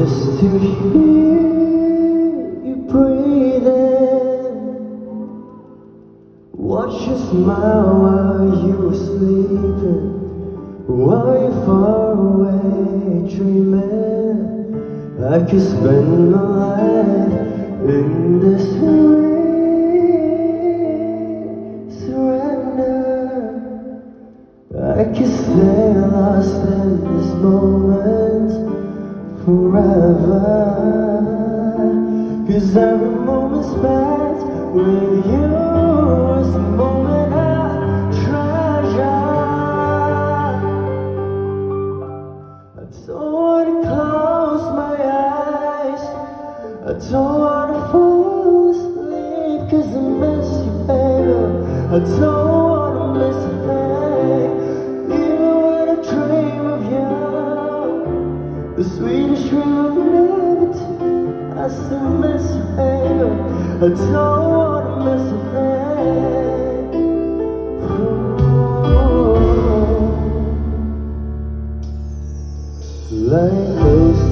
Just to hear you breathing, watch you smile while you were sleeping, while you're far away dreaming. I could spend my life in this surrender. I could stay lost in this moment forever, 'cause every moment spent with you is the moment I treasure. I don't wanna close my eyes, I don't wanna fall asleep, 'cause I miss you, baby. I don't wanna miss a thing, even when I dream of you. The sweetest dream of liberty, I still miss you, baby. I don't wanna miss a thing. Ooh. Lying close